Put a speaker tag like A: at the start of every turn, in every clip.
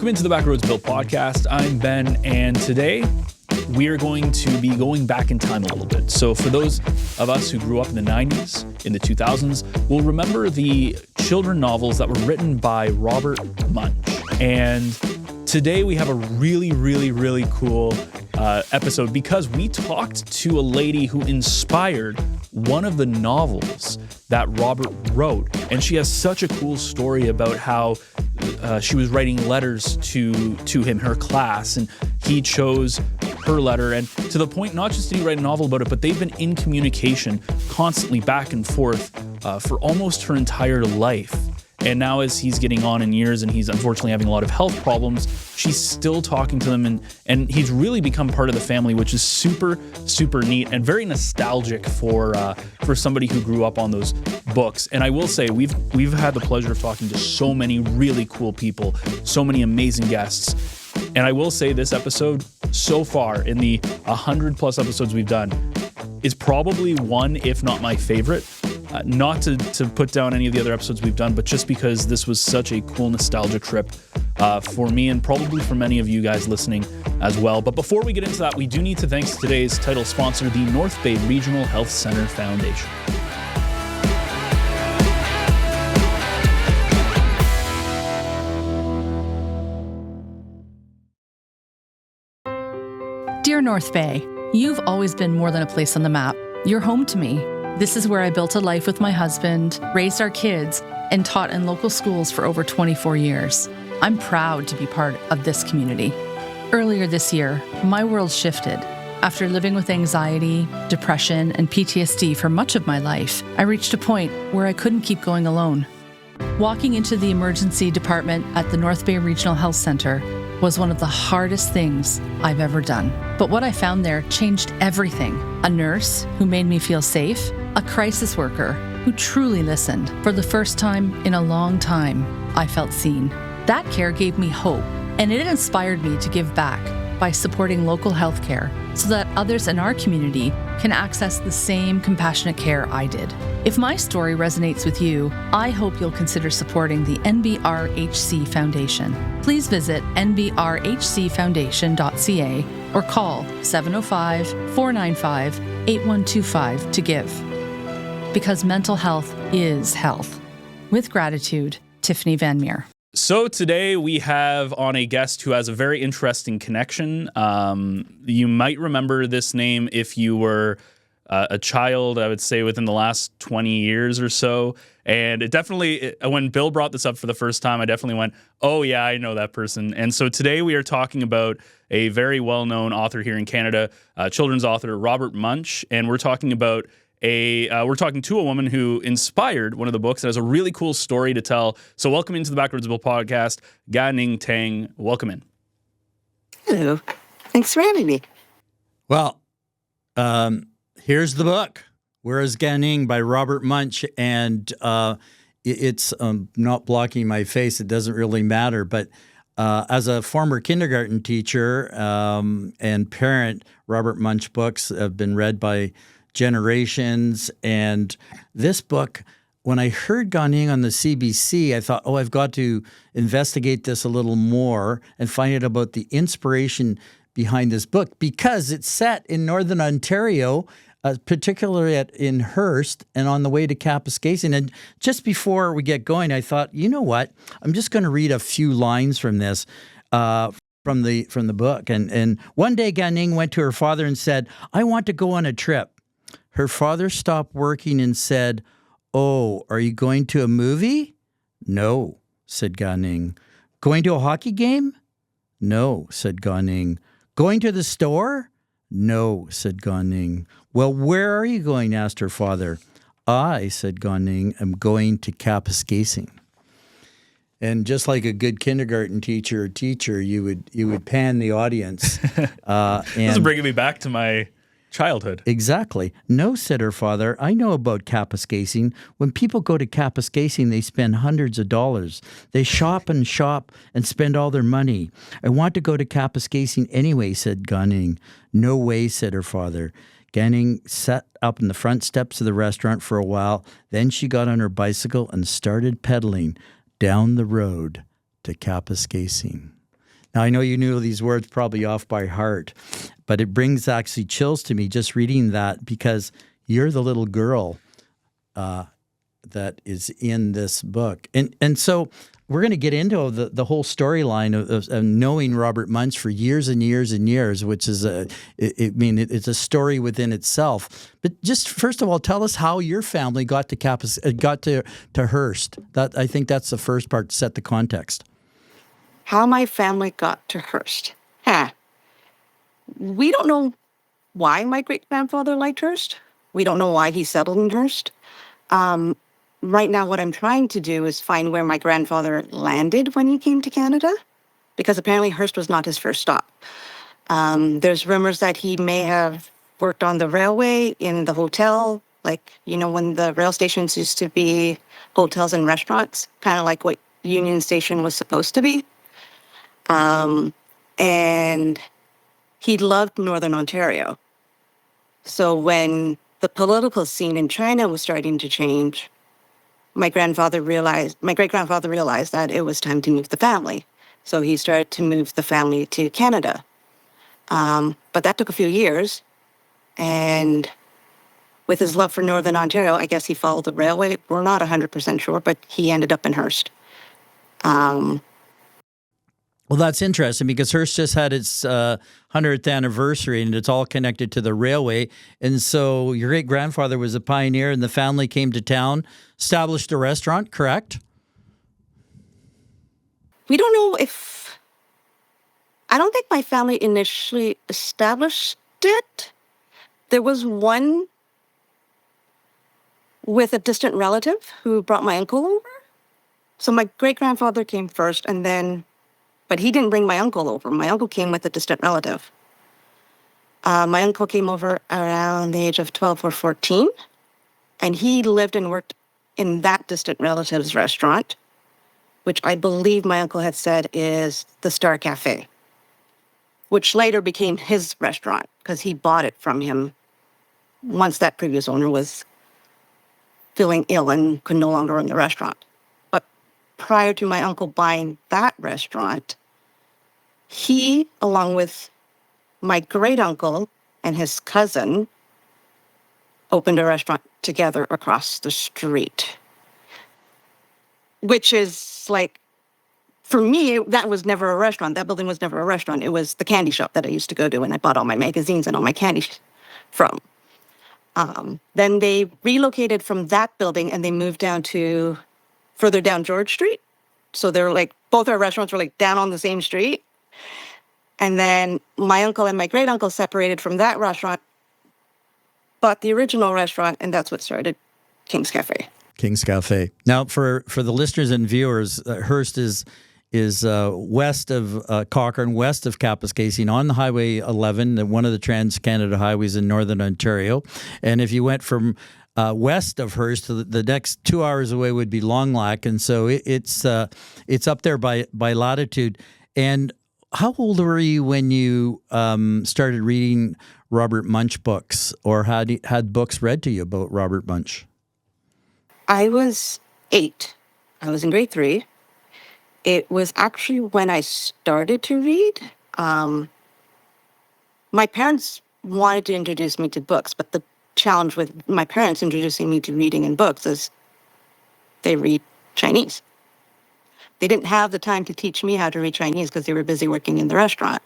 A: Welcome into the Backroads Bill Podcast. I'm Ben, and today we are going to be going back in time a little bit. So for those of us who grew up in the 90s, in the 2000s, will remember the children novels that were written by Robert Munsch. And today we have a really cool episode because we talked to a lady who inspired one of the novels that Robert wrote. And she has such a cool story about how she was writing letters to him, her class, and he chose her letter. And to the point, not just did he write a novel about it, but they've been in communication constantly back and forth for almost her entire life. And now as he's getting on in years and he's unfortunately having a lot of health problems, she's still talking to them, and he's really become part of the family, which is super neat and very nostalgic for somebody who grew up on those books. And I will say we've had the pleasure of talking to so many really cool people, so many amazing guests. And I will say this episode so far in the 100 plus episodes we've done is probably one, if not my favorite. Not to put down any of the other episodes we've done, but just because this was such a cool nostalgia trip for me and probably for many of you guys listening as well. But before we get into that, we do need to thank today's title sponsor, the North Bay Regional Health Center Foundation.
B: Dear North Bay, you've always been more than a place on the map. You're home to me. This is where I built a life with my husband, raised our kids, and taught in local schools for over 24 years. I'm proud to be part of this community. Earlier this year, my world shifted. After living with anxiety, depression, and PTSD for much of my life, I reached a point where I couldn't keep going alone. Walking into the emergency department at the North Bay Regional Health Center was one of the hardest things I've ever done. But what I found there changed everything. A nurse who made me feel safe, a crisis worker who truly listened. For the first time in a long time, I felt seen. That care gave me hope, and it inspired me to give back by supporting local healthcare so that others in our community can access the same compassionate care I did. If my story resonates with you, I hope you'll consider supporting the NBRHC Foundation. Please visit nbrhcfoundation.ca or call 705-495-8125 to give. Because mental health is health. With gratitude, Tiffany Van Meer.
A: So today we have on a guest who has a very interesting connection. You might remember this name if you were a child, I would say within the last 20 years or so. And it definitely, when Bill brought this up for the first time, I definitely went, oh yeah, I know that person. And so today we are talking about a very well-known author here in Canada, children's author Robert Munsch. And we're talking about we're talking to a woman who inspired one of the books and has a really cool story to tell. So welcome into the Backroads Bill Podcast, Gah-Ning Tang. Welcome in.
C: Hello. Thanks for having me.
D: Well, here's the book. Where is Gah-Ning by Robert Munsch? And it's not blocking my face. It doesn't really matter. But as a former kindergarten teacher and parent, Robert Munsch books have been read by generations. And this book, when I heard Gah-Ning on the CBC, I thought, I've got to investigate this a little more and find out about the inspiration behind this book, because it's set in Northern Ontario, particularly in Hearst and on the way to Kapuskasing. And just before we get going, I thought, you know what? I'm just going to read a few lines from this, from the book. And one day Gah-Ning went to her father and said, I want to go on a trip. Her father stopped working and said, oh, are you going to a movie? No, said Gah-Ning. Going to a hockey game? No, said Gah-Ning. Going to the store? No, said Gah-Ning. Well, where are you going? Asked her father. I, said Gah-Ning, am going to Kapuskasing. And just like a good kindergarten teacher, you would pan the audience.
A: This is bringing me back to my childhood.
D: Exactly. No, said her father, I know about Kapuskasing. When people go to Kapuskasing, they spend hundreds of dollars. They shop and spend all their money. I want to go to Kapuskasing anyway, said Gah-Ning. No way, said her father. Gah-Ning sat up in the front steps of the restaurant for a while. Then she got on her bicycle and started pedaling down the road to Kapuskasing. Now, I know you knew these words probably off by heart, but it brings actually chills to me just reading that, because you're the little girl that is in this book. And so we're going to get into the whole storyline of knowing Robert Munsch for years and years and years, which is it's a story within itself. But just first of all, tell us how your family got to Hearst. I think that's the first part to set the context.
C: How my family got to Hearst. We don't know why my great-grandfather liked Hearst. We don't know why he settled in Hearst. Right now, what I'm trying to do is find where my grandfather landed when he came to Canada, because apparently Hearst was not his first stop. There's rumors that he may have worked on the railway, in the hotel, like, when the rail stations used to be hotels and restaurants, kind of like what Union Station was supposed to be. And he loved Northern Ontario. So when the political scene in China was starting to change, my great-grandfather realized that it was time to move the family. So he started to move the family to Canada. But that took a few years. And with his love for Northern Ontario, I guess he followed the railway. We're not 100% sure, but he ended up in Hearst.
D: Well, that's interesting, because Hearst just had its 100th anniversary, and it's all connected to the railway. And so your great-grandfather was a pioneer, and the family came to town, established a restaurant, correct?
C: We don't know if... I don't think my family initially established it. There was one with a distant relative who brought my uncle over. So my great-grandfather came first, and then... But he didn't bring my uncle over. My uncle came with a distant relative. My uncle came over around the age of 12 or 14, and he lived and worked in that distant relative's restaurant, which I believe my uncle had said is the Star Cafe, which later became his restaurant because he bought it from him once that previous owner was feeling ill and could no longer run the restaurant. But prior to my uncle buying that restaurant, he, along with my great-uncle and his cousin, opened a restaurant together across the street. Which is like, for me, that was never a restaurant. That building was never a restaurant. It was the candy shop that I used to go to, and I bought all my magazines and all my candy from. Then they relocated from that building, and they moved down to further down George Street. So they're like, both our restaurants were like down on the same street. And then my uncle and my great-uncle separated from that restaurant, bought the original restaurant, and that's what started King's Cafe. King's
D: Cafe. Now, for the listeners and viewers, Hearst is west of Cochrane, west of Kapuskasing, on the Highway 11, one of the Trans-Canada highways in Northern Ontario. And if you went from west of Hearst, the next 2 hours away would be Long Lac, and so it's up there by latitude. And how old were you when you started reading Robert Munsch books, or had books read to you about Robert Munsch?
C: I was 8. I was in grade 3. It was actually when I started to read. My parents wanted to introduce me to books, but the challenge with my parents introducing me to reading and books is they read Chinese. They didn't have the time to teach me how to read Chinese because they were busy working in the restaurant.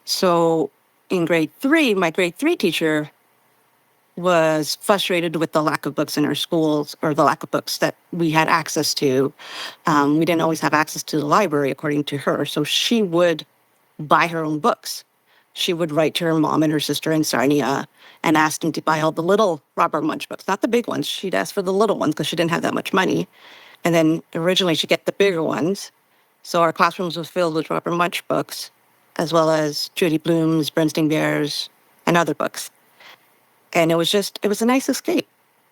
C: So in grade 3, my grade 3 teacher was frustrated with the lack of books in our schools, or the lack of books that we had access to. We didn't always have access to the library, according to her. So she would buy her own books. She would write to her mom and her sister in Sarnia and ask them to buy all the little Robert Munsch books, not the big ones. She'd ask for the little ones because she didn't have that much money. And then originally she'd get the bigger ones. So our classrooms was filled with Robert Munsch books, as well as Judy Blume's, Bernstein Bears, and other books. And it was a nice escape.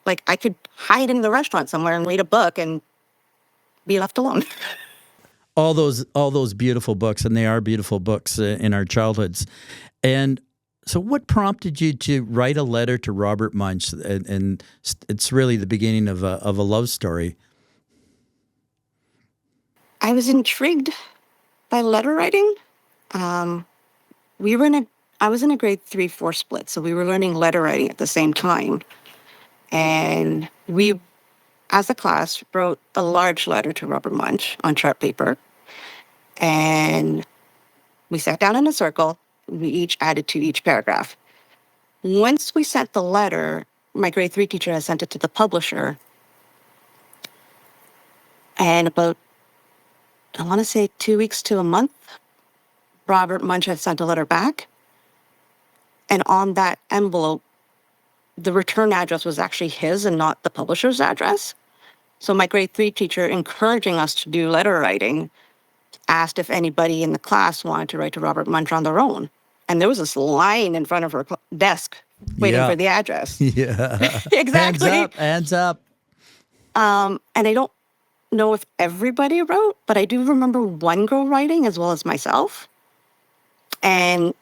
C: Like, I could hide in the restaurant somewhere and read a book and be left alone.
D: All those beautiful books, and they are beautiful books in our childhoods. And so what prompted you to write a letter to Robert Munsch? And it's really the beginning of a love story.
C: I was intrigued by letter writing. we were in a, I was in a grade 3-4 split, so we were learning letter writing at the same time. And we, as a class, wrote a large letter to Robert Munsch on chart paper. And we sat down in a circle. We each added to each paragraph. Once we sent the letter, my grade 3 teacher had sent it to the publisher. And about, I want to say 2 weeks to a month, Robert Munsch had sent a letter back. And on that envelope, the return address was actually his and not the publisher's address. So my grade 3 teacher, encouraging us to do letter writing, asked if anybody in the class wanted to write to Robert Munsch on their own. And there was this line in front of her desk waiting for the address.
D: Yeah.
C: Exactly.
D: Hands up.
C: And I don't know if everybody wrote, but I do remember one girl writing as well as myself. And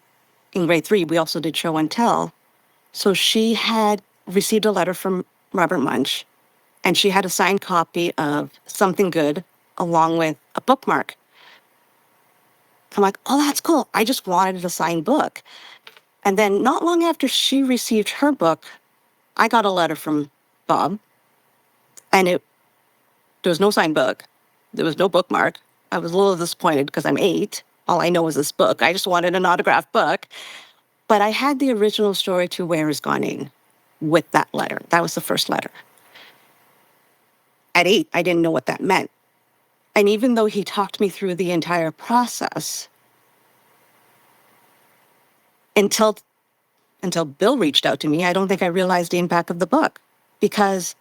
C: in grade 3, we also did show and tell. So she had received a letter from Robert Munsch, and she had a signed copy of Something Good along with a bookmark. I'm like, oh, that's cool. I just wanted a signed book. And then not long after she received her book, I got a letter from Bob, and there was no signed book. There was no bookmark. I was a little disappointed because I'm 8. All I know is this book. I just wanted an autographed book. But I had the original story to Where is Gah-Ning with that letter. That was the first letter. At 8, I didn't know what that meant. And even though he talked me through the entire process, until Bill reached out to me, I don't think I realized the impact of the book. Because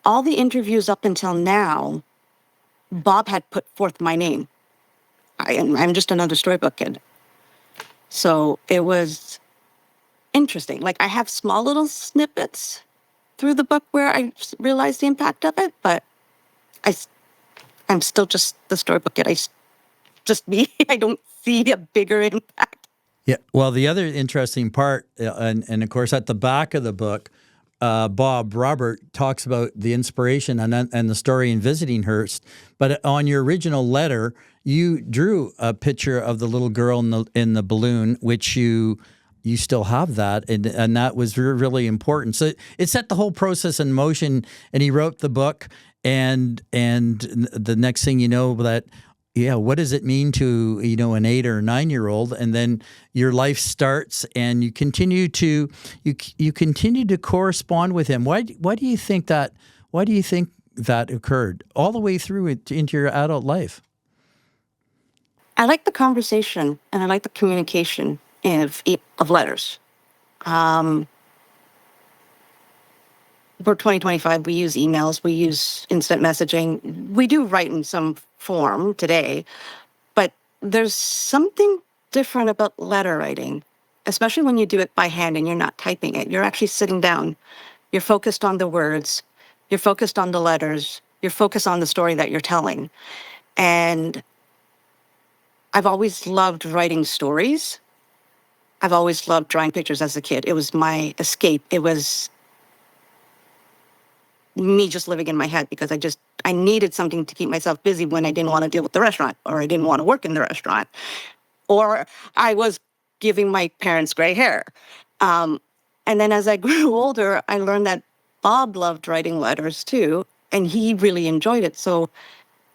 C: all the interviews up until now, Bob had put forth my name. I'm just another storybook kid. So it was interesting. Like, I have small little snippets through the book where I realized the impact of it, but I'm still just the storybook kid. Just me. I don't see a bigger impact.
D: Yeah. Well, the other interesting part, and of course at the back of the book, Robert talks about the inspiration and the story in visiting Hearst. But on your original letter, you drew a picture of the little girl in the balloon, which you still have that, and that was really important. So it set the whole process in motion. And he wrote the book, and the next thing you know, what does it mean to an 8 or 9-year-old? And then your life starts, and you continue to correspond with him. Why do you think that? Why do you think that occurred all the way through into your adult life?
C: I like the conversation, and I like the communication of letters. For 2025, we use emails, we use instant messaging. We do write in some form today, but there's something different about letter writing, especially when you do it by hand and you're not typing it. You're actually sitting down. You're focused on the words. You're focused on the letters. You're focused on the story that you're telling. And I've always loved writing stories. I've always loved drawing pictures as a kid. It was my escape. It was me just living in my head because I needed something to keep myself busy when I didn't want to deal with the restaurant, or I didn't want to work in the restaurant, or I was giving my parents gray hair. And then as I grew older, I learned that Bob loved writing letters too, and he really enjoyed it. So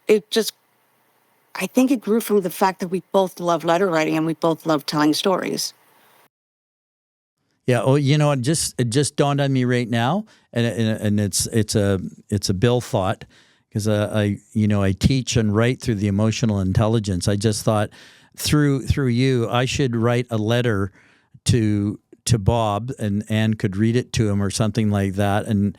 C: I think it grew from the fact that we both love letter writing and we both love telling stories.
D: Yeah. Oh, it just dawned on me right now, and it's a Bill thought, because I teach and write through the emotional intelligence. I just thought through you, I should write a letter to Bob, and Anne could read it to him or something like that, and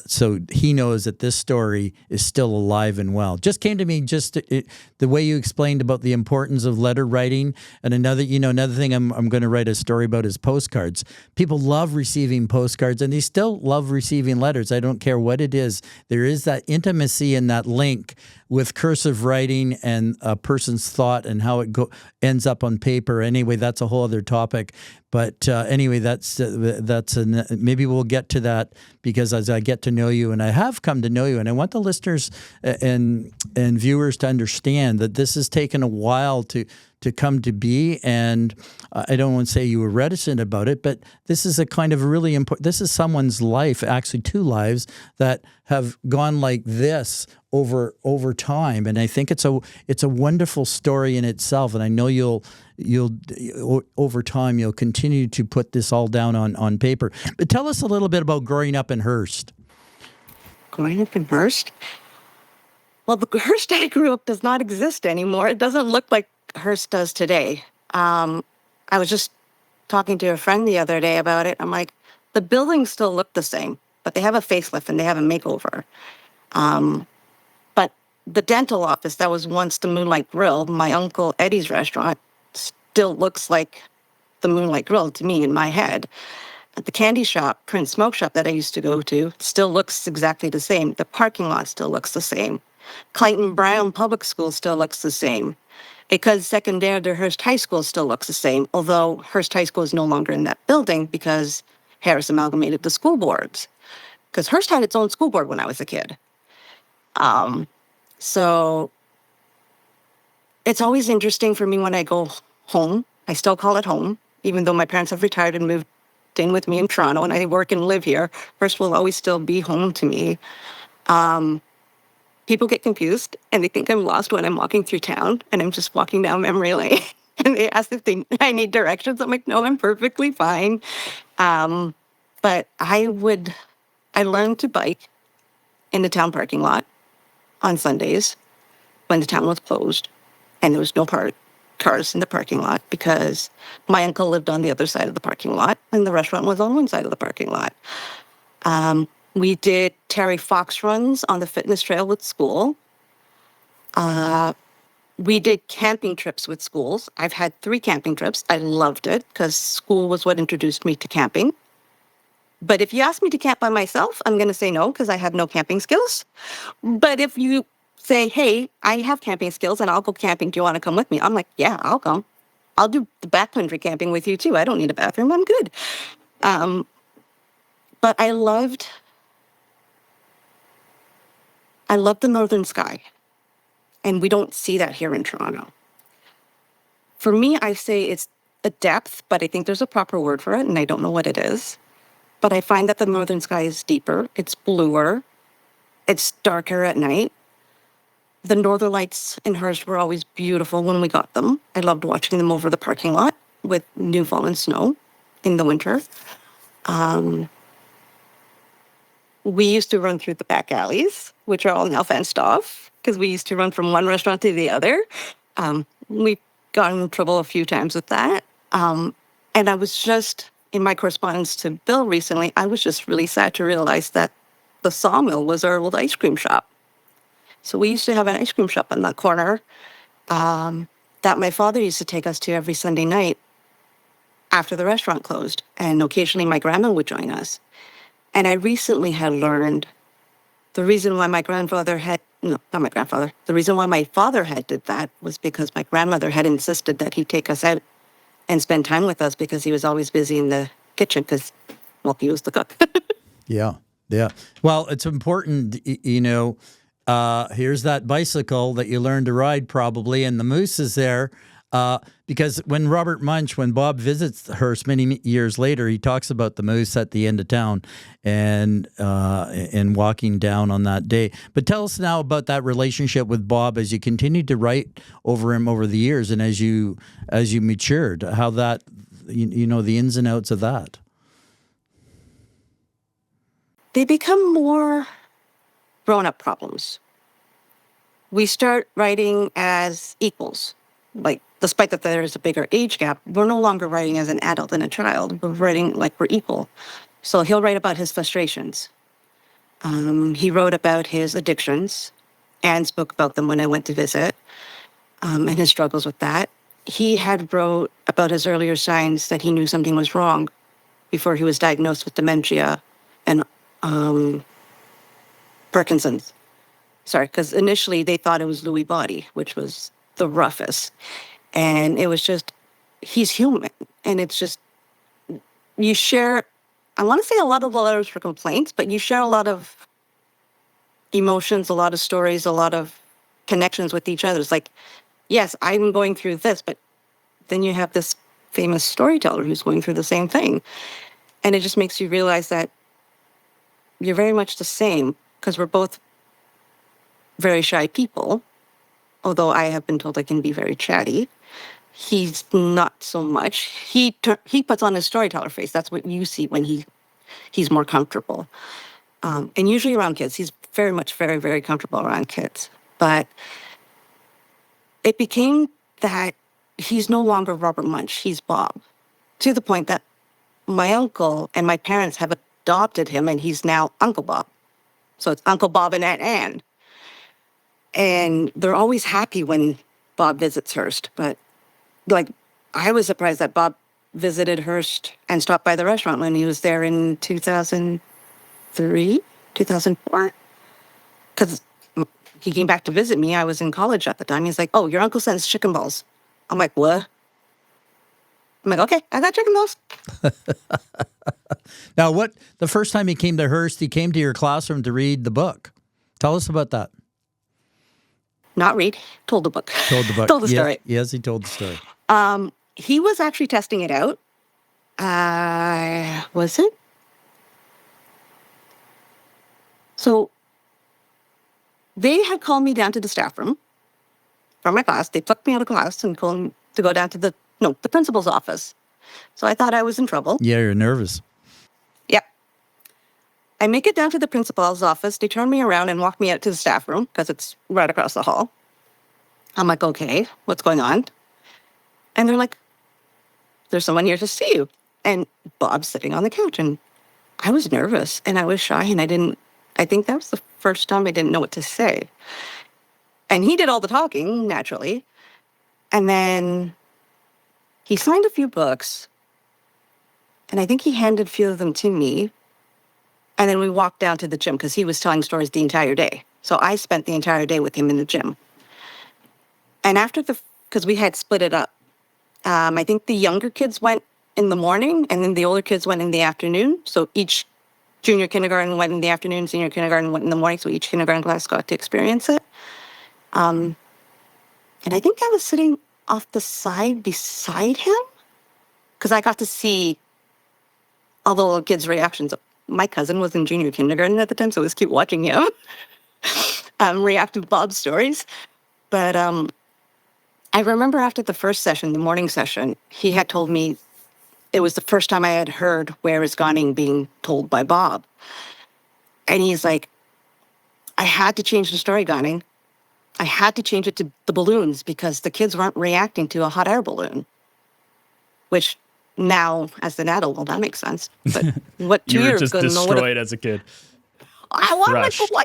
D: so he knows that this story is still alive and well. Just came to me the way you explained about the importance of letter writing. And another thing I'm going to write a story about is postcards. People love receiving postcards, and they still love receiving letters. I don't care what it is. There is that intimacy and that link with cursive writing and a person's thought and how it ends up on paper. Anyway, that's a whole other topic. But anyway, maybe we'll get to that, because as I get to know you, and I have come to know you, and I want the listeners and viewers to understand that this has taken a while to come to be. And I don't want to say you were reticent about it, but this is a kind of really important, this is someone's life, actually two lives that have gone like this over time. And I think it's a wonderful story in itself. And I know you'll over time, you'll continue to put this all down on paper. But tell us a little bit about growing up in Hearst.
C: Growing up in Hearst? Well, the Hearst I grew up does not exist anymore. It doesn't look like Hearst does today. I was just talking to a friend the other day about it. I'm like, the buildings still look the same, but they have a facelift and they have a makeover. But the dental office that was once the Moonlight Grill, my Uncle Eddie's restaurant, still looks like the Moonlight Grill to me in my head. At the candy shop, Prince Smoke Shop that I used to go to, still looks exactly the same. The parking lot still looks the same. Clayton Brown Public School still looks the same. Because Secondaire de Hearst High School still looks the same, although Hearst High School is no longer in that building because Harris amalgamated the school boards. Because Hearst had its own school board when I was a kid. So it's always interesting for me when I go home. I still call it home, even though my parents have retired and moved in with me in Toronto and I work and live here. Hearst will always still be home to me. People get confused and they think I'm lost when I'm walking through town and I'm just walking down memory lane. And they ask if I need directions. I'm like, no, I'm perfectly fine. But I learned to bike in the town parking lot on Sundays when the town was closed and there was no cars in the parking lot because my uncle lived on the other side of the parking lot and the restaurant was on one side of the parking lot. We did Terry Fox runs on the fitness trail with school. We did camping trips with schools. I've had 3 camping trips. I loved it because school was what introduced me to camping. But if you ask me to camp by myself, I'm going to say no because I have no camping skills. But if you say, hey, I have camping skills and I'll go camping, do you want to come with me? I'm like, yeah, I'll come. I'll do the backcountry camping with you too. I don't need a bathroom. I'm good. But I loved the northern sky. And we don't see that here in Toronto. For me, I say it's a depth, but I think there's a proper word for it, and I don't know what it is. But I find that the northern sky is deeper, it's bluer, it's darker at night. The northern lights in Hearst were always beautiful when we got them. I loved watching them over the parking lot with new fallen snow in the winter. We used to run through the back alleys, which are all now fenced off, because we used to run from one restaurant to the other. We got in trouble a few times with that. And I was just, in my correspondence to Bill recently, I was just really sad to realize that the sawmill was our old ice cream shop. So we used to have an ice cream shop on that corner that my father used to take us to every Sunday night after the restaurant closed. And occasionally my grandma would join us. And I recently had learned the reason why the reason why my father had did that was because my grandmother had insisted that he take us out and spend time with us because he was always busy in the kitchen because, well, he was the cook.
D: Yeah. Well, it's important, here's that bicycle that you learned to ride probably, and the moose is there. Because when Bob visits Hearst many years later, he talks about the moose at the end of town and walking down on that day. But tell us now about that relationship with Bob as you continued to write over him over the years and as you matured, how that, the ins and outs of that.
C: They become more grown-up problems. We start writing as equals. Like, despite that there is a bigger age gap, we're no longer writing as an adult and a child. We're writing like we're equal. So he'll write about his frustrations. He wrote about his addictions and spoke about them when I went to visit, and his struggles with that. He had wrote about his earlier signs that he knew something was wrong before he was diagnosed with dementia and Parkinson's. Sorry, because initially they thought it was Lewy body, which was the roughest. And it was just, he's human. And it's just, you share, I want to say a lot of the letters were complaints, but you share a lot of emotions, a lot of stories, a lot of connections with each other. It's like, yes, I'm going through this, but then you have this famous storyteller who's going through the same thing. And it just makes you realize that you're very much the same, because we're both very shy people, although I have been told I can be very chatty. He's not so much. He puts on his storyteller face. That's what you see when he's more comfortable. And usually around kids, he's very much very, very comfortable around kids. But it became that he's no longer Robert Munsch, he's Bob, to the point that my uncle and my parents have adopted him, and he's now Uncle Bob. So it's Uncle Bob and Aunt Ann. And they're always happy when Bob visits Hearst. But like, I was surprised that Bob visited Hearst and stopped by the restaurant when he was there in 2003, 2004. Because he came back to visit me. I was in college at the time. He's like, oh, your uncle sends chicken balls. I'm like, what? I'm like, okay, I got chicken balls.
D: Now, the first time he came to Hearst, he came to your classroom to read the book. Tell us about that.
C: Not read, told the book.
D: Told the book.
C: Told the story.
D: Yes, he told the story.
C: He was actually testing it out. Was it? So they had called me down to the staff room from my class. They took me out of class and told me to go down to the principal's office. So I thought I was in trouble.
D: Yeah, you're nervous.
C: Yep. I make it down to the principal's office. They turn me around and walk me out to the staff room because it's right across the hall. I'm like, okay, what's going on? And they're like, there's someone here to see you. And Bob's sitting on the couch. And I was nervous and I was shy, and I think that was the first time I didn't know what to say. And he did all the talking, naturally. And then he signed a few books, and I think he handed a few of them to me. And then we walked down to the gym because he was telling stories the entire day. So I spent the entire day with him in the gym. And because we had split it up, I think the younger kids went in the morning, and then the older kids went in the afternoon. So each junior kindergarten went in the afternoon, senior kindergarten went in the morning. So each kindergarten class got to experience it. And I think I was sitting off the side beside him because I got to see all the little kids' reactions. My cousin was in junior kindergarten at the time, so it was cute watching him react to Bob's stories. But I remember after the first session, the morning session, he had told me it was the first time I had heard "Where is Gah-Ning" being told by Bob. And he's like, I had to change the story, Gah-Ning. I had to change it to the balloons because the kids weren't reacting to a hot air balloon. Which now, as an adult, well, that makes sense. But what 2
A: You were
C: years
A: just
C: ago?
A: destroyed as a kid.
C: I want like,
A: Fresh.
C: why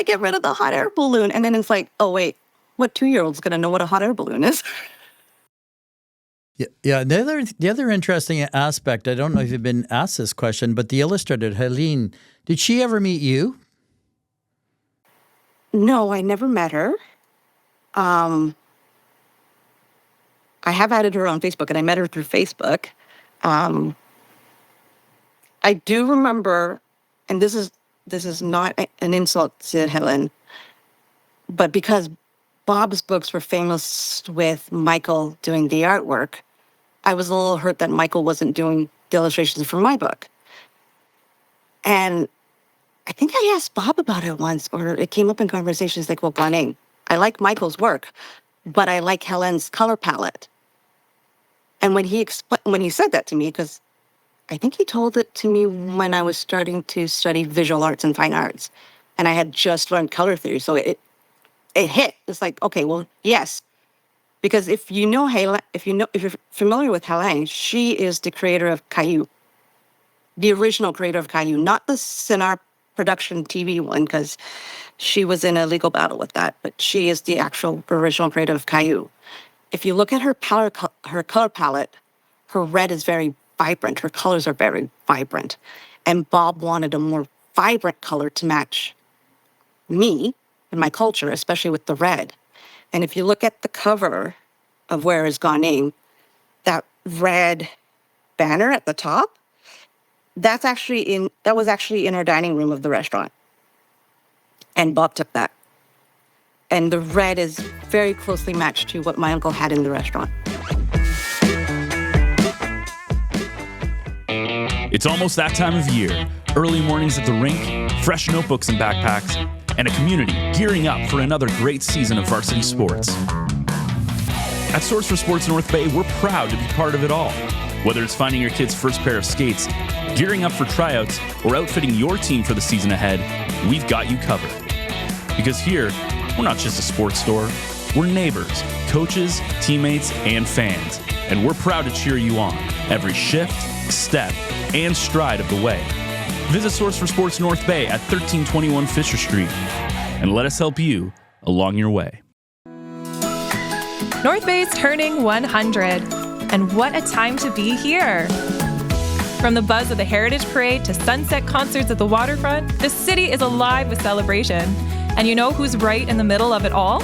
C: get rid of the hot air balloon? And then it's like, oh wait, what 2-year-old's gonna know what a hot air balloon is?
D: Yeah. The other interesting aspect, I don't know if you've been asked this question, but the illustrator, Helene, did she ever meet you?
C: No, I never met her. I have added her on Facebook, and I met her through Facebook. I do remember, and this is not an insult to Helen, but because Bob's books were famous with Michael doing the artwork, I was a little hurt that Michael wasn't doing the illustrations for my book. And I think I asked Bob about it once, or it came up in conversations like, well, Gah-Ning, I like Michael's work, but I like Helen's color palette. And when he said that to me, because I think he told it to me when I was starting to study visual arts and fine arts, and I had just learned color theory, so it hit. It's like, okay, well, yes, because if you're familiar with Helen, she is the creator of Caillou, the original creator of Caillou, not the Cinar production TV one, because she was in a legal battle with that, but she is the actual original creator of Caillou. If you look at her color palette, her red is very vibrant. Her colors are very vibrant. And Bob wanted a more vibrant color to match me and my culture, especially with the red. And if you look at the cover of Where is Gah-Ning, that red banner at the top, that was actually in our dining room of the restaurant. And Bob took that. And the red is very closely matched to what my uncle had in the restaurant.
A: It's almost that time of year. Early mornings at the rink, fresh notebooks and backpacks, and a community gearing up for another great season of varsity sports. At Source for Sports North Bay, we're proud to be part of it all. Whether it's finding your kid's first pair of skates, gearing up for tryouts, or outfitting your team for the season ahead, we've got you covered. Because here, we're not just a sports store, we're neighbors, coaches, teammates, and fans. And we're proud to cheer you on every shift, step, and stride of the way. Visit Source for Sports North Bay at 1321 Fisher Street and let us help you along your way.
E: North Bay's turning 100, and what a time to be here. From the buzz of the Heritage Parade to sunset concerts at the waterfront, the city is alive with celebration. And you know who's right in the middle of it all?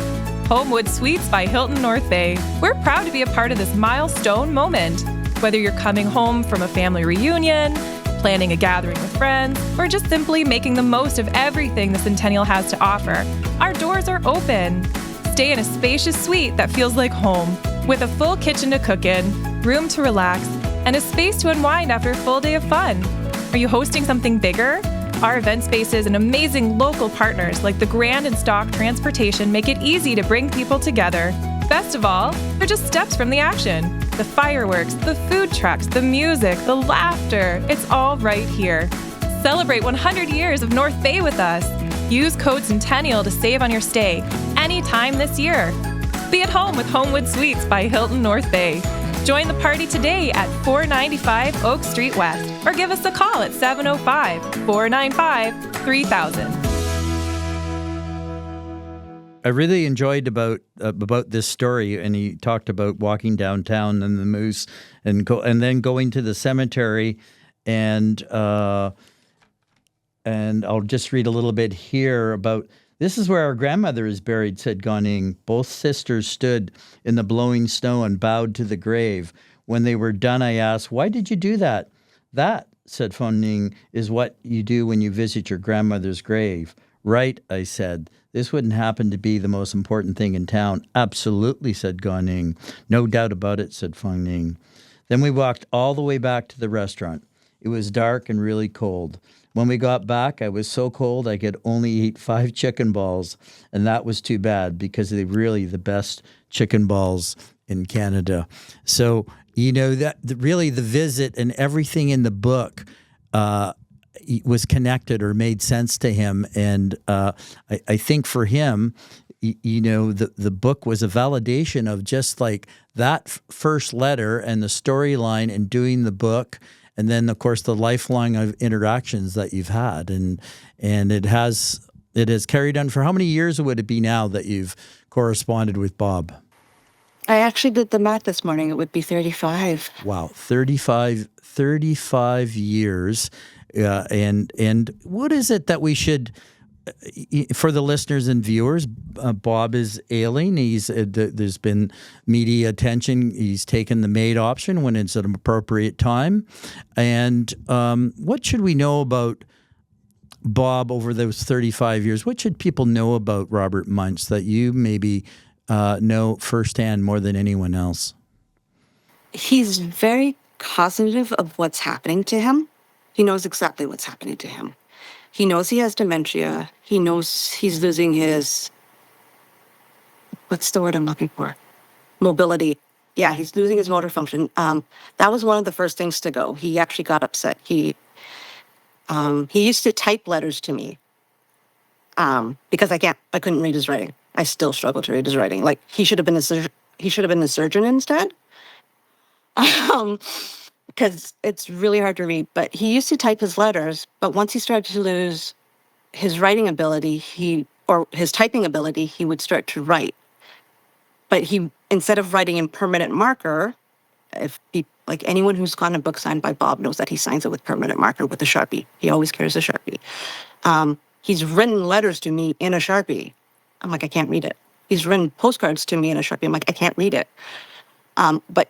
E: Homewood Suites by Hilton North Bay. We're proud to be a part of this milestone moment. Whether you're coming home from a family reunion, planning a gathering with friends, or just simply making the most of everything the Centennial has to offer, our doors are open. Stay in a spacious suite that feels like home, with a full kitchen to cook in, room to relax, and a space to unwind after a full day of fun. Are you hosting something bigger? Our event spaces and amazing local partners like the Grand and Stock Transportation make it easy to bring people together. Best of all, they're just steps from the action. The fireworks, the food trucks, the music, the laughter, it's all right here. Celebrate 100 years of North Bay with us. Use code Centennial to save on your stay anytime this year. Be at home with Homewood Suites by Hilton North Bay. Join the party today at 495 Oak Street West or give us a call at 705-495-3000.
D: I really enjoyed about this story, and he talked about walking downtown and the moose, and then going to the cemetery, and I'll just read a little bit here about. This is where our grandmother is buried, said Gah-Ning. Both sisters stood in the blowing snow and bowed to the grave. When they were done, I asked, "Why did you do that?" "That," said Ning, "is what you do when you visit your grandmother's grave." "Right," I said. "This wouldn't happen to be the most important thing in town." "Absolutely," said Gah-Ning. "No doubt about it," said Ning. Then we walked all the way back to the restaurant. It was dark and really cold. When we got back, I was so cold I could only eat 5 chicken balls, and that was too bad because they're really the best chicken balls in Canada. So, really the visit and everything in the book was connected or made sense to him. And I think for him, the book was a validation of just like that first letter and the storyline and doing the book. And then, of course, the lifelong of interactions that you've had, and it has carried on for how many years would it be now that you've corresponded with Bob?
C: I actually did the math this morning. It would be 35.
D: Wow, 35 years. And what is it that we should, for the listeners and viewers, Bob is ailing. There's been media attention. He's taken the maid option when it's at an appropriate time. And what should we know about Bob over those 35 years? What should people know about Robert Munsch that you maybe know firsthand more than anyone else?
C: He's very cognizant of what's happening to him. He knows exactly what's happening to him. He knows he has dementia. He knows he's losing his, what's the word I'm looking for? Mobility. Yeah, he's losing his motor function. That was one of the first things to go. He actually got upset. He used to type letters to me because I couldn't read his writing. I still struggle to read his writing. Like he should have been a surgeon instead. Because it's really hard to read. But he used to type his letters, but once he started to lose his writing ability, or his typing ability, he would start to write. But he, instead of writing in permanent marker, like anyone who's gotten a book signed by Bob knows that he signs it with permanent marker with a Sharpie. He always carries a Sharpie. He's written letters to me in a Sharpie. I'm like, I can't read it. He's written postcards to me in a Sharpie. I'm like, I can't read it. But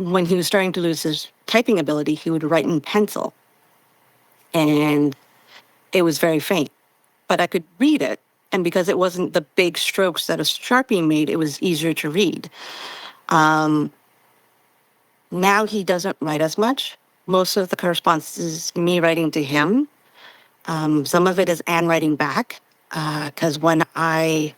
C: when he was starting to lose his typing ability, he would write in pencil. And it was very faint, but I could read it. And because it wasn't the big strokes that a Sharpie made, it was easier to read. Now he doesn't write as much. Most of the correspondence is me writing to him. Some of it is Anne writing back, because when I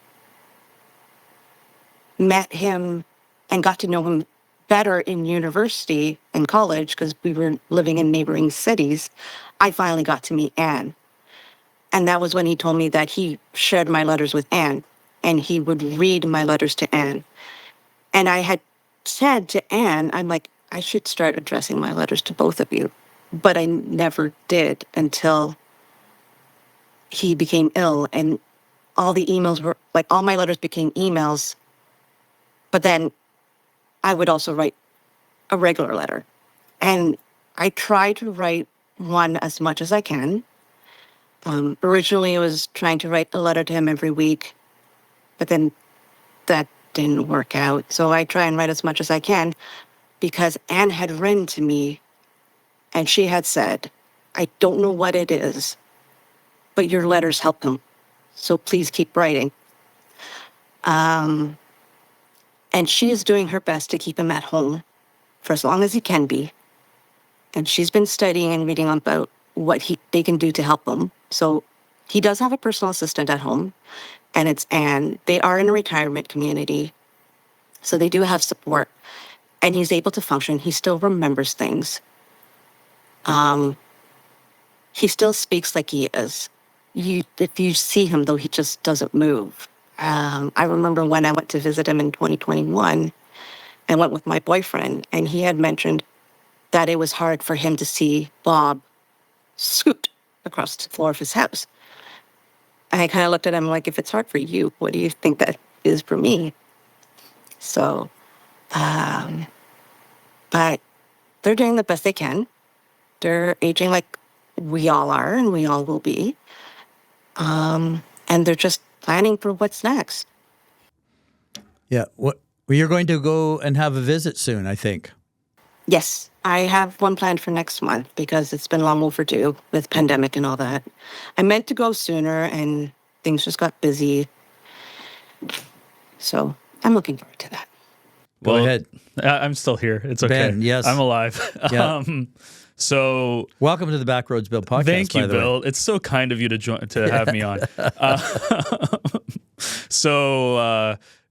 C: met him and got to know him better in university and college, because we were living in neighboring cities, I finally got to meet Anne. And that was when he told me that he shared my letters with Anne, and he would read my letters to Anne. And I had said to Anne, I'm like, I should start addressing my letters to both of you. But I never did until he became ill, and all the emails were, like, all my letters became emails. But then I would also write a regular letter. And I try to write one as much as I can. Originally, I was trying to write a letter to him every week, but then that didn't work out. So I try and write as much as I can, because Anne had written to me and she had said, I don't know what it is, but your letters help him. So please keep writing. And she is doing her best to keep him at home for as long as he can be. And she's been studying and reading about what they can do to help him. So he does have a personal assistant at home, and it's Anne. They are in a retirement community, so they do have support. And he's able to function. He still remembers things. He still speaks like he is. If you see him, though, he just doesn't move. I remember when I went to visit him in 2021, I went with my boyfriend, and he had mentioned that it was hard for him to see Bob scoot across the floor of his house. And I kind of looked at him like, if it's hard for you, what do you think that is for me? So, but they're doing the best they can. They're aging like we all are, and we all will be. And they're just planning for what's next.
D: Yeah. Well, you're going to go and have a visit soon, I think.
C: Yes, I have one planned for next month because it's been long overdue with pandemic and all that. I meant to go sooner and things just got busy. So I'm looking forward to that.
D: Go ahead.
A: I'm still here. It's okay.
D: Ben, yes.
A: I'm alive.
D: Yeah.
A: So
D: welcome to the Backroads Bill Podcast.
A: Thank you,
D: by the
A: Bill.
D: way.
A: It's so kind of you to have me on.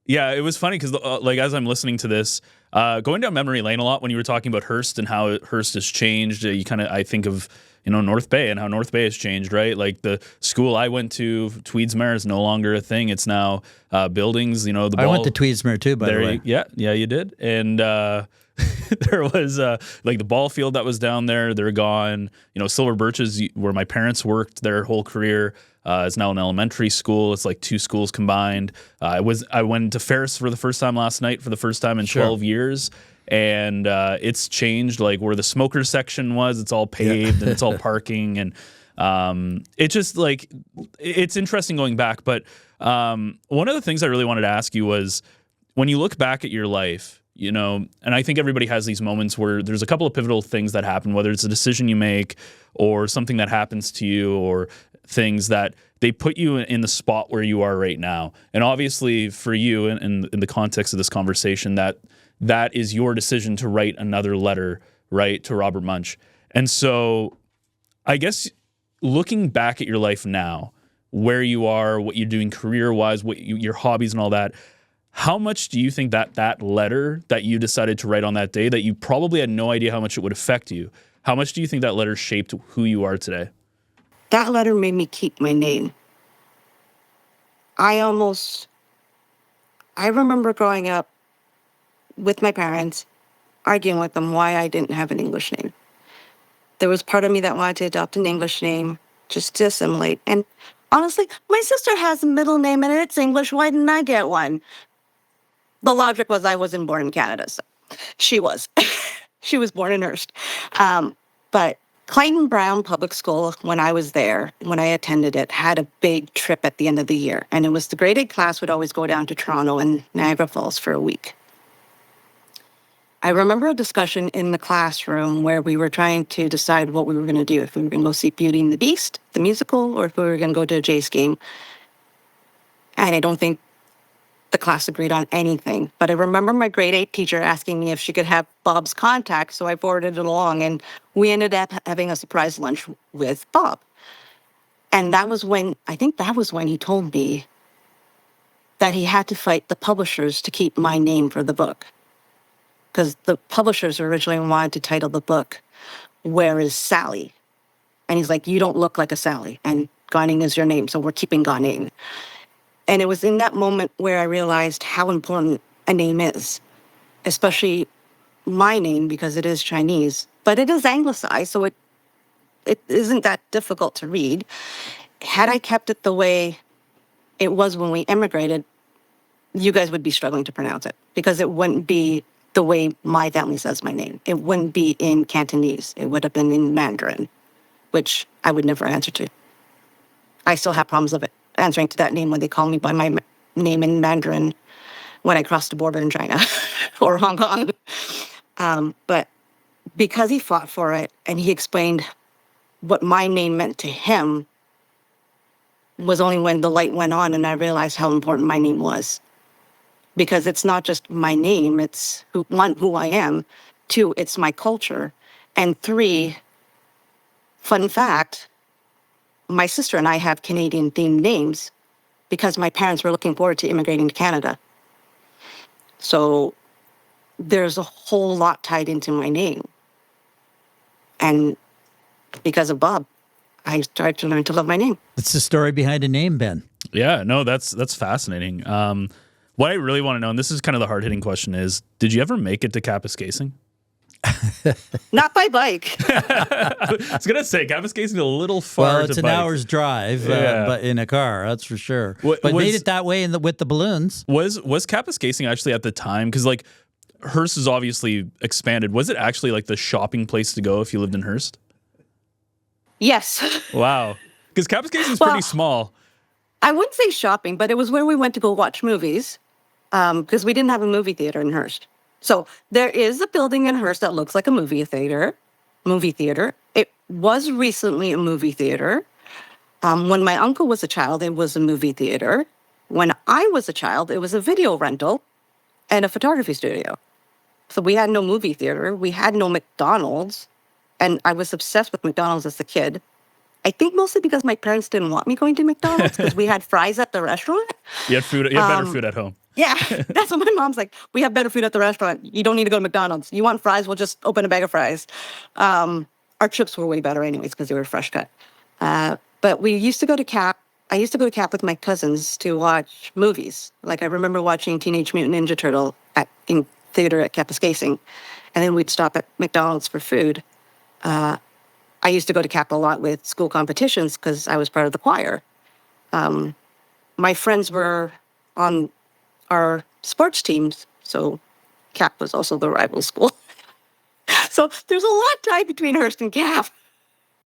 A: Yeah, it was funny because like as I'm listening to this, going down memory lane a lot when you were talking about Hearst and how Hearst has changed. I think of North Bay and how North Bay has changed, right? Like the school I went to, Tweedsmuir, is no longer a thing. It's now buildings. The ball.
D: I went to Tweedsmuir too, by the way.
A: Yeah, you did. And there was like the ball field that was down there. They're gone. Silver Birches, where my parents worked their whole career, is now an elementary school. It's like two schools combined. I went to Ferris for the first time last night for the first time in 12 years. And it's changed, like where the smoker section was, it's all paved and it's all parking. And it's just like, it's interesting going back. But one of the things I really wanted to ask you was, when you look back at your life, and I think everybody has these moments where there's a couple of pivotal things that happen, whether it's a decision you make or something that happens to you or things that they put you in the spot where you are right now. And obviously for you, in the context of this conversation, that is your decision to write another letter, right, to Robert Munsch. And so I guess looking back at your life now, where you are, what you're doing career-wise, your hobbies and all that, how much do you think that letter that you decided to write on that day, that you probably had no idea how much it would affect you, how much do you think that letter shaped who you are today?
C: That letter made me keep my name. I remember growing up with my parents, arguing with them why I didn't have an English name. There was part of me that wanted to adopt an English name just to assimilate. And honestly, my sister has a middle name and it's English. Why didn't I get one? The logic was I wasn't born in Canada, so she was. She was born in Hearst. But Clayton Brown Public School, when I was there, when I attended it, had a big trip at the end of the year. And it was the grade 8 class would always go down to Toronto and Niagara Falls for a week. I remember a discussion in the classroom where we were trying to decide what we were going to do, if we were going to go see Beauty and the Beast, the musical, or if we were going to go to a Jays game. And I don't think the class agreed on anything. But I remember my grade 8 teacher asking me if she could have Bob's contact, so I forwarded it along, and we ended up having a surprise lunch with Bob. And that was when he told me that he had to fight the publishers to keep my name for the book. Because the publishers originally wanted to title the book, Where is Sally? And he's like, you don't look like a Sally, and Gah-Ning is your name, so we're keeping Gah-Ning. And it was in that moment where I realized how important a name is, especially my name, because it is Chinese, but it is anglicized, so it isn't that difficult to read. Had I kept it the way it was when we immigrated, you guys would be struggling to pronounce it, because it wouldn't be the way my family says my name. It wouldn't be in Cantonese. It would have been in Mandarin, which I would never answer to. I still have problems of it, answering to that name when they call me by my name in Mandarin when I cross the border in China or Hong Kong. But because he fought for it and he explained what my name meant to him, was only when the light went on and I realized how important my name was. Because it's not just my name, it's who I am. 2, it's my culture. And 3, fun fact, my sister and I have Canadian-themed names because my parents were looking forward to immigrating to Canada. So there's a whole lot tied into my name. And because of Bob, I started to learn to love my name.
D: What's the story behind a name, Ben?
A: Yeah, no, that's fascinating. What I really want to know, and this is kind of the hard-hitting question, is did you ever make it to Kapuskasing?
C: Not by bike.
A: I was going to say, Kapuskasing is a little far
D: Well, it's
A: to
D: an
A: bike.
D: hour's drive, but in a car, that's for sure. But made it that way with the balloons.
A: Was Kapuskasing actually at the time, because like Hearst is obviously expanded, was it actually like the shopping place to go if you lived in Hearst?
C: Yes.
A: Wow. Because Kapuskasing is pretty small.
C: I wouldn't say shopping, but it was where we went to go watch movies because we didn't have a movie theater in Hearst. So there is a building in Hearst that looks like a movie theater. It was recently a movie theater. When my uncle was a child, it was a movie theater. When I was a child, it was a video rental and a photography studio. So we had no movie theater. We had no McDonald's. And I was obsessed with McDonald's as a kid. I think mostly because my parents didn't want me going to McDonald's because we had fries at the restaurant.
A: You had food. You had better food at home.
C: Yeah, that's what my mom's like. We have better food at the restaurant. You don't need to go to McDonald's. You want fries? We'll just open a bag of fries. Our chips were way better anyways because they were fresh cut. But we used to go to Cap. I used to go to Cap with my cousins to watch movies. Like I remember watching Teenage Mutant Ninja Turtle in theater at Kapuskasing, and then we'd stop at McDonald's for food. I used to go to Cap a lot with school competitions because I was part of the choir. My friends were on our sports teams, so Cap was also the rival school. So there's a lot tied between Hearst and Cap.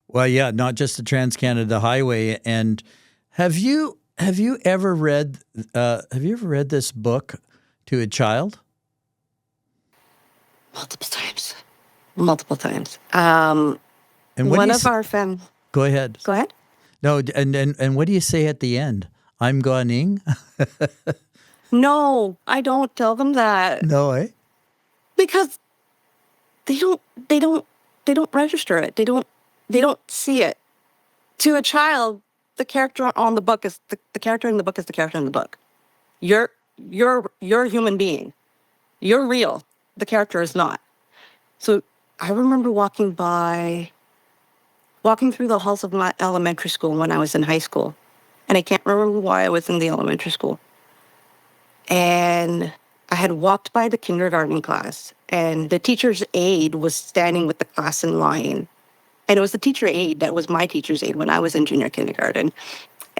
D: Well, yeah, not just the Trans-Canada Highway. And have you ever read this book to a child?
C: Multiple times.
D: And
C: One of our family.
D: Go ahead.
C: Go ahead.
D: No, and what do you say at the end? I'm Gah-Ning?
C: No, I don't tell them that.
D: No, eh?
C: Because they don't register it. They don't see it. To a child, the character on the book is the character in the book is the character in the book. You're a human being. You're real. The character is not. So I remember walking through the halls of my elementary school when I was in high school. And I can't remember why I was in the elementary school. And I had walked by the kindergarten class, and the teacher's aide was standing with the class in line. And it was the teacher aide that was my teacher's aide when I was in junior kindergarten.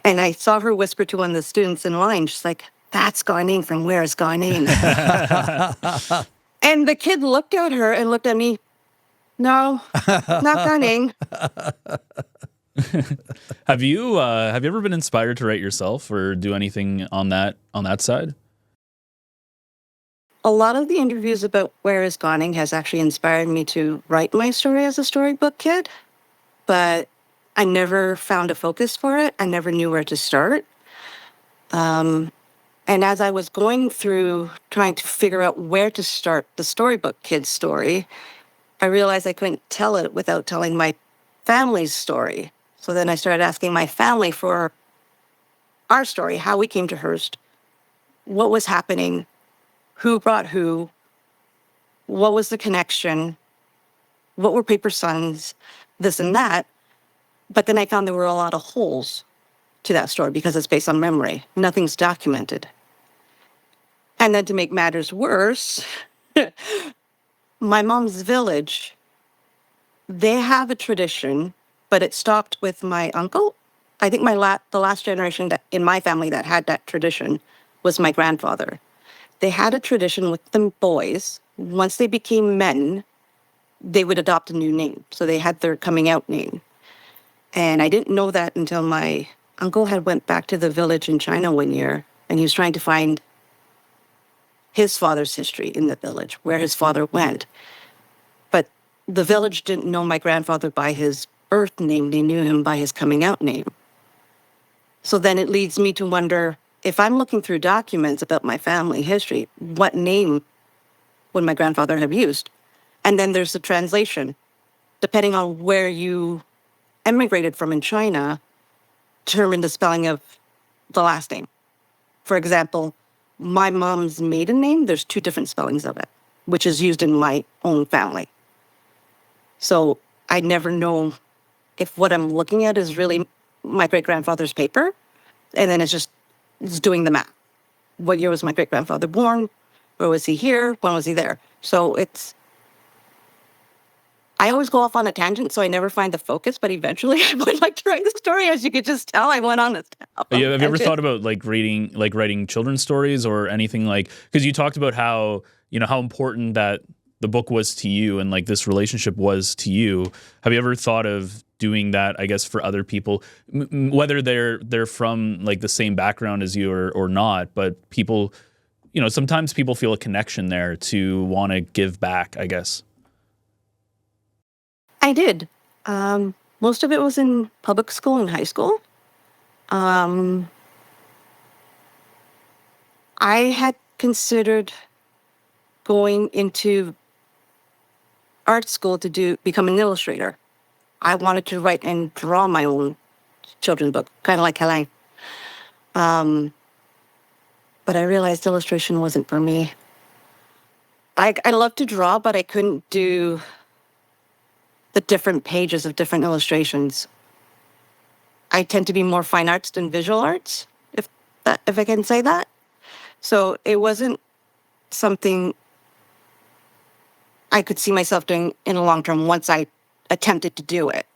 C: And I saw her whisper to one of the students in line, just like, that's Gah-Ning from Where's Gah-Ning? And the kid looked at her and looked at me. No, not Gah-Ning.
A: Have you ever been inspired to write yourself or do anything on that side?
C: a lot of the interviews about Where is Gah-Ning has actually inspired me to write my story as a storybook kid, but I never found a focus for it. I never knew where to start. And as I was going through trying to figure out where to start the storybook kid's story, I realized I couldn't tell it without telling my family's story. So then I started asking my family for our story, how we came to Hearst, what was happening, who brought who, what was the connection, what were Paper Sons, this and that. But then I found there were a lot of holes to that story because it's based on memory. Nothing's documented. And then to make matters worse, my mom's village, they have a tradition, but it stopped with my uncle. I think the last generation that in my family that had that tradition was my grandfather. They had a tradition with the boys. Once they became men, they would adopt a new name. So they had their coming out name. And I didn't know that until my uncle had went back to the village in China one year, and he was trying to find his father's history in the village, where his father went. But the village didn't know my grandfather by his birth name. They knew him by his coming out name. So then it leads me to wonder, if I'm looking through documents about my family history, what name would my grandfather have used? And then there's the translation. Depending on where you emigrated from in China, determine the spelling of the last name. For example, my mom's maiden name, there's 2 different spellings of it, which is used in my own family. So I never know if what I'm looking at is really my great-grandfather's paper, and then it's doing the math. What year was my great-grandfather born? Where was he here? When was he there? So I always go off on a tangent, so I never find the focus, but eventually I would like to write the story. As you could just tell, I went on this.
A: Have you ever thought about writing children's stories or anything because you talked about how important that the book was to you and this relationship was to you. Have you ever thought of doing that, I guess, for other people, whether they're from the same background as you or not, but people, sometimes people feel a connection there to want to give back, I guess.
C: I did. Most of it was in public school and high school. I had considered going into art school to become an illustrator. I wanted to write and draw my own children's book, kind of like Gah-Ning. But I realized illustration wasn't for me. I love to draw, but I couldn't do the different pages of different illustrations. I tend to be more fine arts than visual arts, if I can say that. So it wasn't something I could see myself doing in the long term once I attempted to do it.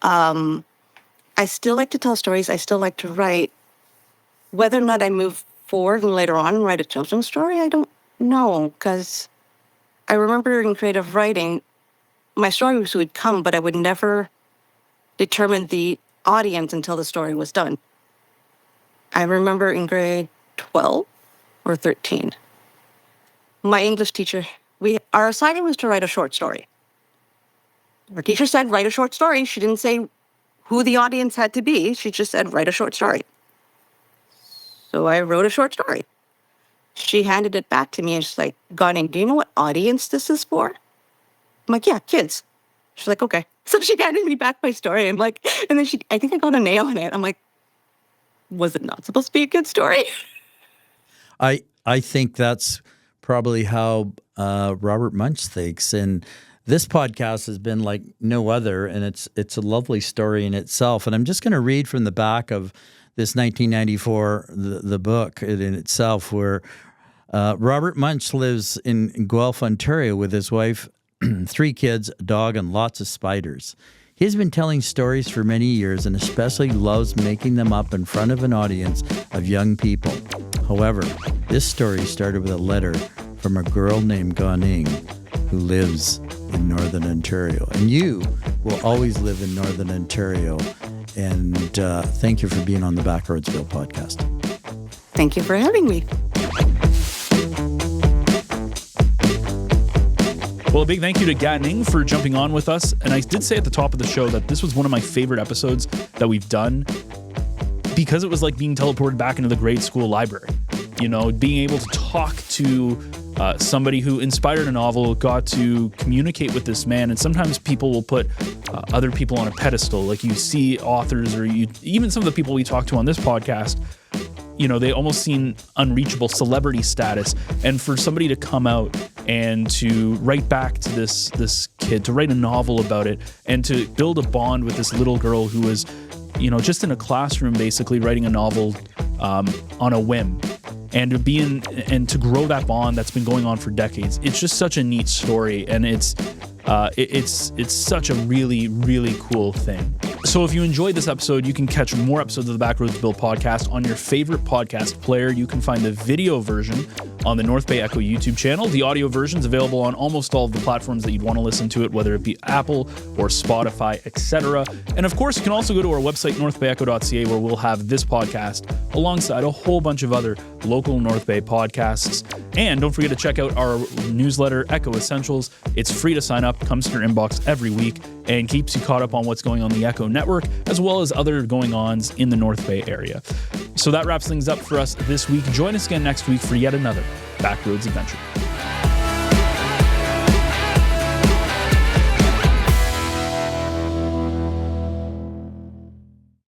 C: I still like to tell stories. I still like to write. Whether or not I move forward and later on write a children's story, I don't know, because I remember in creative writing, my stories would come, but I would never determine the audience until the story was done. I remember in grade 12 or 13, my English teacher, our assignment was to write a short story. Our teacher said, write a short story. She didn't say who the audience had to be. She just said, write a short story. So I wrote a short story. She handed it back to me and she's like, Gah-Ning, do you know what audience this is for? I'm like, yeah, kids. She's like, okay. So she handed me back my story. I'm like, and then I think I got a nail in it. I'm like, was it not supposed to be a good story?
D: I think that's probably how Robert Munsch thinks. And this podcast has been like no other, and it's a lovely story in itself. And I'm just going to read from the back of this 1994, the book in itself, where Robert Munsch lives in Guelph, Ontario with his wife, 3 kids, a dog, and lots of spiders. He's been telling stories for many years and especially loves making them up in front of an audience of young people. However, this story started with a letter from a girl named Gah-Ning who lives in Northern Ontario. And you will always live in Northern Ontario. And thank you for being on the Backroads Bill Podcast.
C: Thank you for having me.
A: Well, a big thank you to Gah-Ning for jumping on with us. And I did say at the top of the show that this was one of my favorite episodes that we've done because it was like being teleported back into the grade school library. You know, being able to talk to somebody who inspired a novel, got to communicate with this man. And sometimes people will put other people on a pedestal. Like you see authors or even some of the people we talk to on this podcast, you know, they almost seem unreachable celebrity status. And for somebody to come out and to write back to this kid, to write a novel about it, and to build a bond with this little girl who was, you know, just in a classroom basically writing a novel on a whim. And to grow that bond that's been going on for decades. It's just such a neat story, and it's such a really, really cool thing. So if you enjoyed this episode, you can catch more episodes of the Backroads Bill podcast on your favorite podcast player. You can find the video version on the North Bay Echo YouTube channel. The audio version is available on almost all of the platforms that you'd want to listen to it, whether it be Apple or Spotify, etc. And of course, you can also go to our website, northbayecho.ca, where we'll have this podcast alongside a whole bunch of other local North Bay podcasts. And don't forget to check out our newsletter, Echo Essentials. It's free to sign up, comes to your inbox every week, and keeps you caught up on what's going on the Echo Network, as well as other going-ons in the North Bay area. So that wraps things up for us this week. Join us again next week for yet another Backroads adventure.